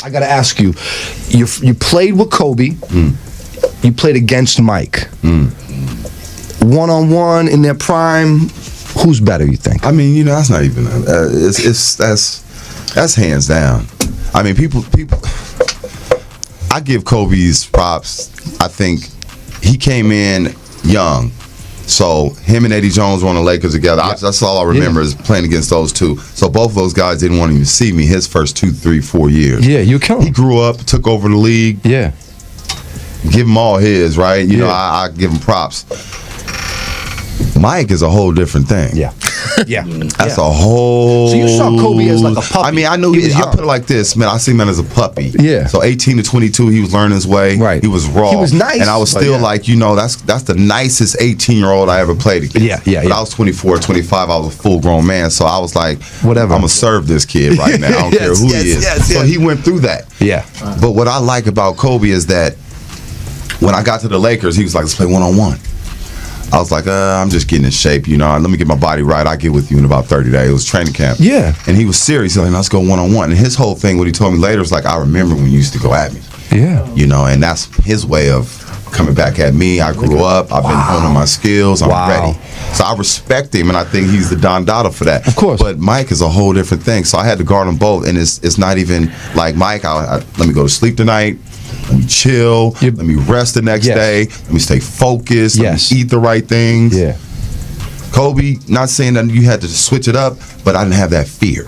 I gotta ask you, you played with Kobe, you played against Mike. One-on-one in their prime, who's better, you think? I mean, you know, that's not even that's hands down. I mean, people I give Kobe's props. I think he came in young. So him and Eddie Jones were on the Lakers together. That's all I remember is playing against those two. So both of those guys didn't want to even see me his first 2, 3, 4 years. Yeah, you killed him. He grew up, took over the league. Yeah. Give him all his, right? You know, I give him props. Mike is a whole different thing. Yeah. Yeah. That's a whole... So you saw Kobe as like a puppy. I mean, I knew I put it like this, man. I see him as a puppy. Yeah. So 18 to 22, he was learning his way. Right. He was raw. He was nice. And I was still like, you know, that's the nicest 18-year-old I ever played against. Yeah. But I was 24, 25. I was a full-grown man. So I was like, whatever. I'm going to serve this kid right now. I don't care who he is. So he went through that. Yeah. But what I like about Kobe is that when I got to the Lakers, he was like, let's play one-on-one. I was like, I'm just getting in shape, you know. Let me get my body right. I'll get with you in about 30 days. It was training camp. Yeah. And he was serious. He's like, let's go one-on-one. And his whole thing, what he told me later, was like, I remember when you used to go at me. Yeah. You know, and that's his way of coming back at me. I grew up. I've been honing my skills. I'm ready. So I respect him, and I think he's the Don Dada for that. Of course. But Mike is a whole different thing. So I had to guard them both, and it's not even like, Mike, let me go to sleep tonight. Let me chill. Let me rest the next day. Let me stay focused. Let me eat the right things. Yeah. Kobe, not saying that you had to switch it up, but I didn't have that fear.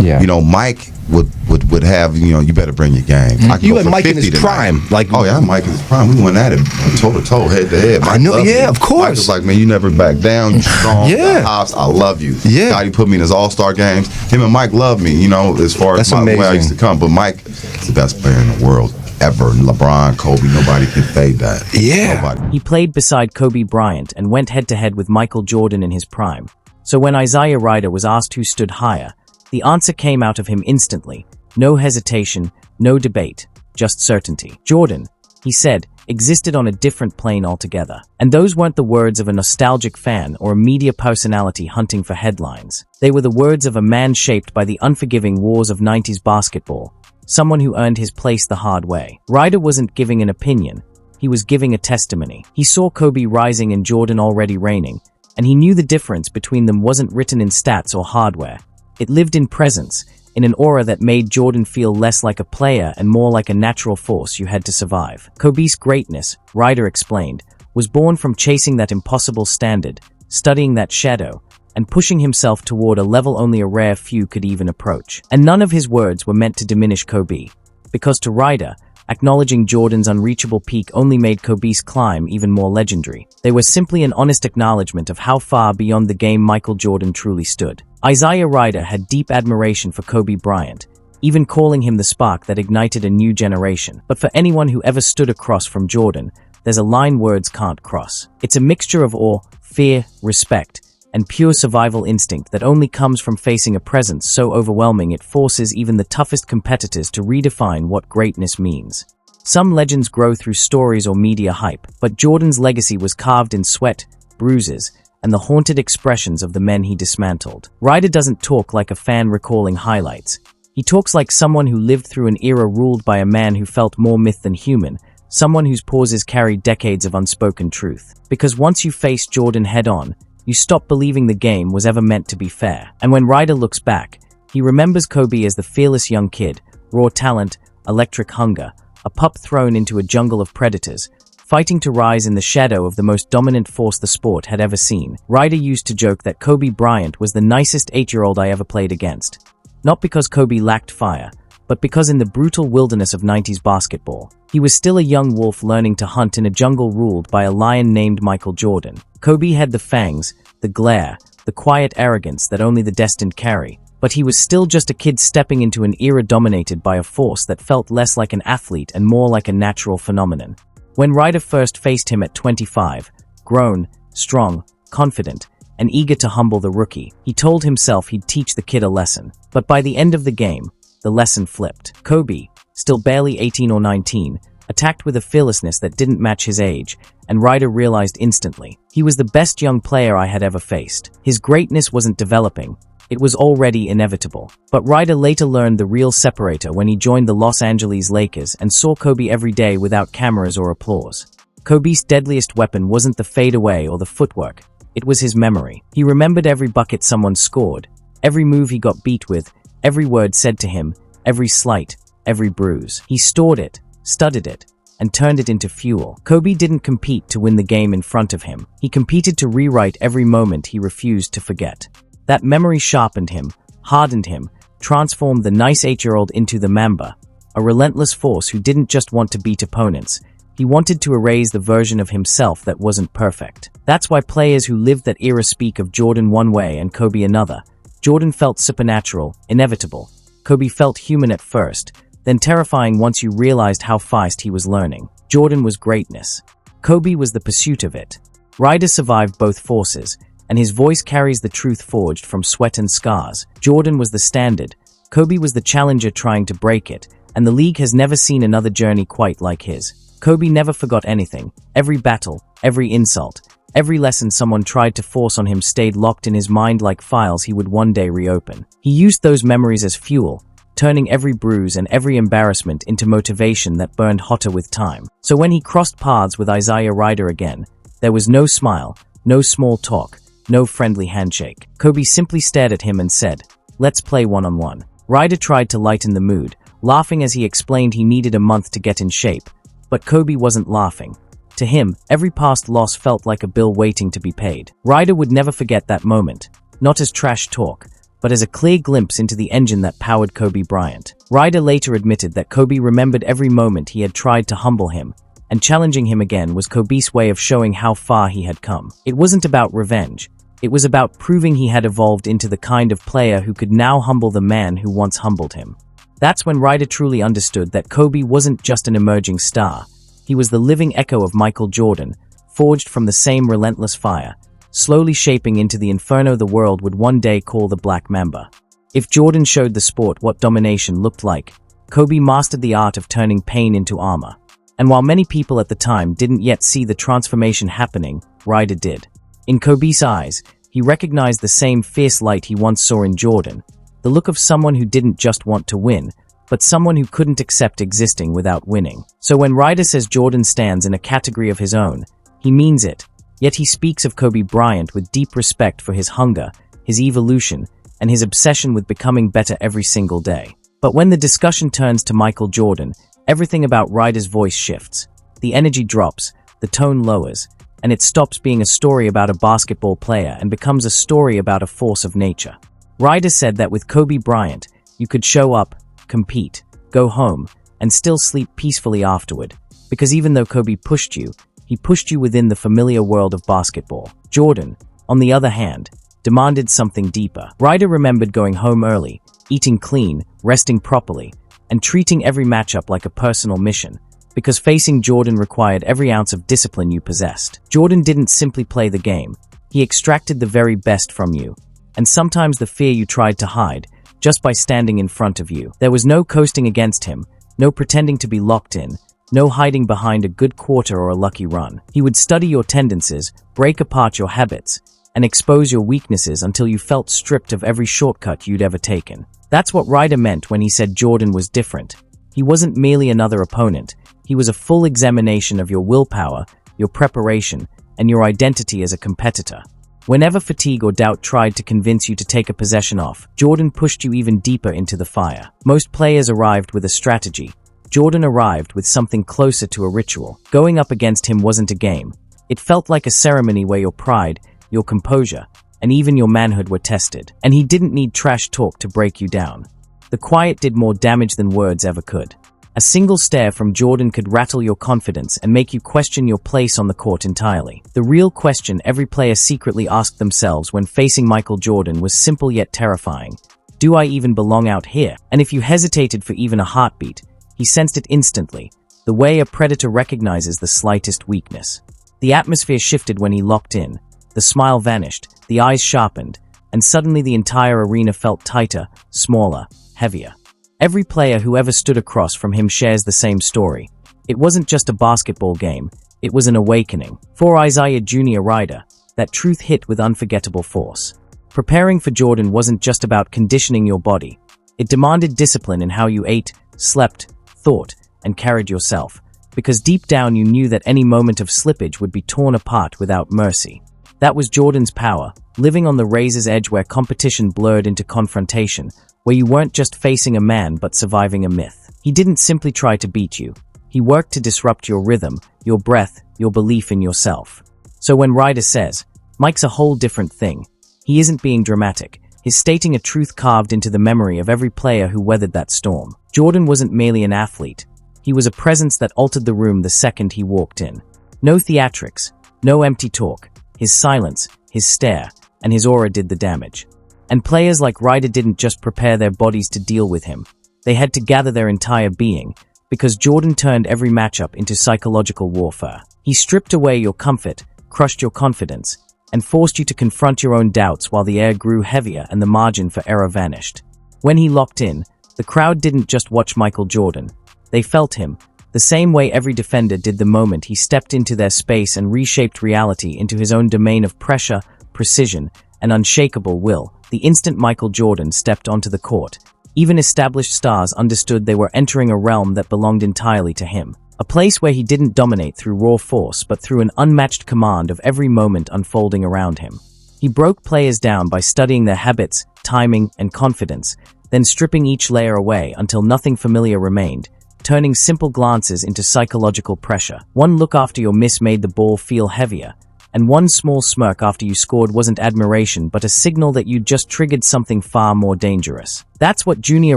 Yeah. You know, Mike would have, you know, you better bring your game. I can You go had for Mike in 50 his tonight. prime. Like, oh yeah, Mike in his prime. We went at it toe to toe, head to head. I know. Yeah, of course. Mike was like, man, you never back down. You strong. Yeah. Hops, I love you. Yeah. God, he put me in his All-Star games. Him and Mike love me. You know, as far as That's where I used to come. But Mike is the best player in the world ever. LeBron, Kobe, nobody can fade that. Yeah. Nobody. He played beside Kobe Bryant and went head-to-head with Michael Jordan in his prime. So when Isaiah Ryder was asked who stood higher, the answer came out of him instantly. No hesitation, no debate, just certainty. Jordan, he said, existed on a different plane altogether. And those weren't the words of a nostalgic fan or a media personality hunting for headlines. They were the words of a man shaped by the unforgiving wars of 90s basketball, someone who earned his place the hard way. Ryder wasn't giving an opinion, he was giving a testimony. He saw Kobe rising and Jordan already reigning, and he knew the difference between them wasn't written in stats or hardware. It lived in presence, in an aura that made Jordan feel less like a player and more like a natural force you had to survive. Kobe's greatness, Ryder explained, was born from chasing that impossible standard, studying that shadow, and pushing himself toward a level only a rare few could even approach. And none of his words were meant to diminish Kobe, because to Ryder, acknowledging Jordan's unreachable peak only made Kobe's climb even more legendary. They were simply an honest acknowledgement of how far beyond the game Michael Jordan truly stood. Isaiah Ryder had deep admiration for Kobe Bryant, even calling him the spark that ignited a new generation. But for anyone who ever stood across from Jordan, there's a line words can't cross. It's a mixture of awe, fear, respect, and pure survival instinct that only comes from facing a presence so overwhelming it forces even the toughest competitors to redefine what greatness means. Some legends grow through stories or media hype, but Jordan's legacy was carved in sweat, bruises, and the haunted expressions of the men he dismantled. Ryder doesn't talk like a fan recalling highlights. He talks like someone who lived through an era ruled by a man who felt more myth than human, someone whose pauses carried decades of unspoken truth. Because once you face Jordan head-on, you stop believing the game was ever meant to be fair. And when Ryder looks back, he remembers Kobe as the fearless young kid, raw talent, electric hunger, a pup thrown into a jungle of predators, fighting to rise in the shadow of the most dominant force the sport had ever seen. Ryder used to joke that Kobe Bryant was the nicest 8-year-old I ever played against. Not because Kobe lacked fire, but because in the brutal wilderness of 90s basketball, he was still a young wolf learning to hunt in a jungle ruled by a lion named Michael Jordan. Kobe had the fangs, the glare, the quiet arrogance that only the destined carry, but he was still just a kid stepping into an era dominated by a force that felt less like an athlete and more like a natural phenomenon. When Ryder first faced him at 25, grown, strong, confident, and eager to humble the rookie, he told himself he'd teach the kid a lesson. But by the end of the game, the lesson flipped. Kobe, still barely 18 or 19, attacked with a fearlessness that didn't match his age, and Ryder realized instantly, he was the best young player I had ever faced. His greatness wasn't developing, It was already inevitable. But Ryder later learned the real separator when he joined the Los Angeles Lakers and saw Kobe every day without cameras or applause. Kobe's deadliest weapon wasn't the fadeaway or the footwork. It was his memory. He remembered every bucket someone scored, every move he got beat with, every word said to him, every slight, every bruise. He stored it, studied it, and turned it into fuel. Kobe didn't compete to win the game in front of him. He competed to rewrite every moment he refused to forget. That memory sharpened him, hardened him, transformed the nice 8-year-old into the Mamba, a relentless force who didn't just want to beat opponents. He wanted to erase the version of himself that wasn't perfect. That's why players who lived that era speak of Jordan one way and Kobe another. Jordan felt supernatural, inevitable. Kobe felt human at first, then terrifying once you realized how fast he was learning. Jordan was greatness. Kobe was the pursuit of it. Ryder survived both forces, and his voice carries the truth forged from sweat and scars. Jordan was the standard. Kobe was the challenger trying to break it, and the league has never seen another journey quite like his. Kobe never forgot anything. Every battle, every insult, every lesson someone tried to force on him stayed locked in his mind like files he would one day reopen. He used those memories as fuel, turning every bruise and every embarrassment into motivation that burned hotter with time. So when he crossed paths with Isaiah Ryder again, there was no smile, no small talk, no friendly handshake. Kobe simply stared at him and said, "Let's play one-on-one." Ryder tried to lighten the mood, laughing as he explained he needed a month to get in shape. But Kobe wasn't laughing. To him, every past loss felt like a bill waiting to be paid. Ryder would never forget that moment, not as trash talk, but as a clear glimpse into the engine that powered Kobe Bryant. Ryder later admitted that Kobe remembered every moment he had tried to humble him, and challenging him again was Kobe's way of showing how far he had come. It wasn't about revenge. It was about proving he had evolved into the kind of player who could now humble the man who once humbled him. That's when Ryder truly understood that Kobe wasn't just an emerging star. He was the living echo of Michael Jordan, forged from the same relentless fire, slowly shaping into the inferno the world would one day call the Black Mamba. If Jordan showed the sport what domination looked like, Kobe mastered the art of turning pain into armor. And while many people at the time didn't yet see the transformation happening, Ryder did. In Kobe's eyes, he recognized the same fierce light he once saw in Jordan, the look of someone who didn't just want to win, but someone who couldn't accept existing without winning. So when Ryder says Jordan stands in a category of his own, he means it. Yet he speaks of Kobe Bryant with deep respect for his hunger, his evolution, and his obsession with becoming better every single day. But when the discussion turns to Michael Jordan, everything about Ryder's voice shifts. The energy drops, the tone lowers, and it stops being a story about a basketball player and becomes a story about a force of nature. Ryder said that with Kobe Bryant, you could show up, compete, go home, and still sleep peacefully afterward, because even though Kobe pushed you, he pushed you within the familiar world of basketball. Jordan, on the other hand, demanded something deeper. Ryder remembered going home early, eating clean, resting properly, and treating every matchup like a personal mission, because facing Jordan required every ounce of discipline you possessed. Jordan didn't simply play the game. He extracted the very best from you, and sometimes the fear you tried to hide, just by standing in front of you. There was no coasting against him, no pretending to be locked in, no hiding behind a good quarter or a lucky run. He would study your tendencies, break apart your habits, and expose your weaknesses until you felt stripped of every shortcut you'd ever taken. That's what Ryder meant when he said Jordan was different. He wasn't merely another opponent. He was a full examination of your willpower, your preparation, and your identity as a competitor. Whenever fatigue or doubt tried to convince you to take a possession off, Jordan pushed you even deeper into the fire. Most players arrived with a strategy. Jordan arrived with something closer to a ritual. Going up against him wasn't a game. It felt like a ceremony where your pride, your composure, and even your manhood were tested. And he didn't need trash talk to break you down. The quiet did more damage than words ever could. A single stare from Jordan could rattle your confidence and make you question your place on the court entirely. The real question every player secretly asked themselves when facing Michael Jordan was simple yet terrifying. Do I even belong out here? And if you hesitated for even a heartbeat, he sensed it instantly, the way a predator recognizes the slightest weakness. The atmosphere shifted when he locked in. The smile vanished, the eyes sharpened, and suddenly the entire arena felt tighter, smaller, heavier. Every player who ever stood across from him shares the same story. It wasn't just a basketball game, it was an awakening. For Isaiah Jr. Ryder, that truth hit with unforgettable force. Preparing for Jordan wasn't just about conditioning your body. It demanded discipline in how you ate, slept, thought, and carried yourself, because deep down you knew that any moment of slippage would be torn apart without mercy. That was Jordan's power, living on the razor's edge where competition blurred into confrontation, where you weren't just facing a man but surviving a myth. He didn't simply try to beat you. He worked to disrupt your rhythm, your breath, your belief in yourself. So when Ryder says, "Mike's a whole different thing," he isn't being dramatic. He's stating a truth carved into the memory of every player who weathered that storm. Jordan wasn't merely an athlete. He was a presence that altered the room the second he walked in. No theatrics, no empty talk. His silence, his stare, and his aura did the damage. And players like Ryder didn't just prepare their bodies to deal with him. They had to gather their entire being, because Jordan turned every matchup into psychological warfare. He stripped away your comfort, crushed your confidence, and forced you to confront your own doubts while the air grew heavier and the margin for error vanished. When he locked in, the crowd didn't just watch Michael Jordan. They felt him, the same way every defender did the moment he stepped into their space and reshaped reality into his own domain of pressure, precision, and unshakable will. The instant Michael Jordan stepped onto the court, even established stars understood they were entering a realm that belonged entirely to him. A place where he didn't dominate through raw force but through an unmatched command of every moment unfolding around him. He broke players down by studying their habits, timing, and confidence, then stripping each layer away until nothing familiar remained, turning simple glances into psychological pressure. One look after your miss made the ball feel heavier, and one small smirk after you scored wasn't admiration but a signal that you'd just triggered something far more dangerous. That's what Junior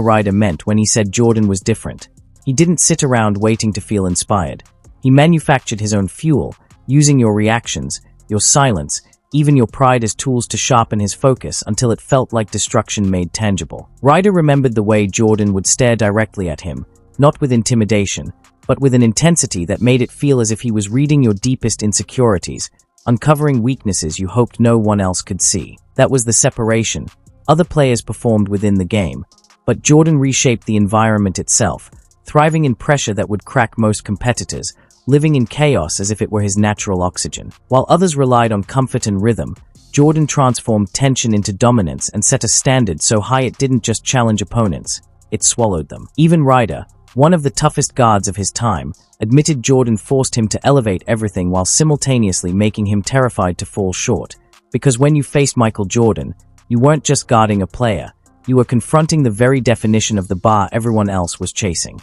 Ryder meant when he said Jordan was different. He didn't sit around waiting to feel inspired. He manufactured his own fuel, using your reactions, your silence, even your pride as tools to sharpen his focus until it felt like destruction made tangible. Ryder remembered the way Jordan would stare directly at him, not with intimidation, but with an intensity that made it feel as if he was reading your deepest insecurities, uncovering weaknesses you hoped no one else could see. That was the separation. Other players performed within the game, but Jordan reshaped the environment itself, thriving in pressure that would crack most competitors, living in chaos as if it were his natural oxygen. While others relied on comfort and rhythm, Jordan transformed tension into dominance and set a standard so high it didn't just challenge opponents, it swallowed them. Even Ryder, one of the toughest guards of his time, admitted Jordan forced him to elevate everything while simultaneously making him terrified to fall short. Because when you faced Michael Jordan, you weren't just guarding a player, you were confronting the very definition of the bar everyone else was chasing.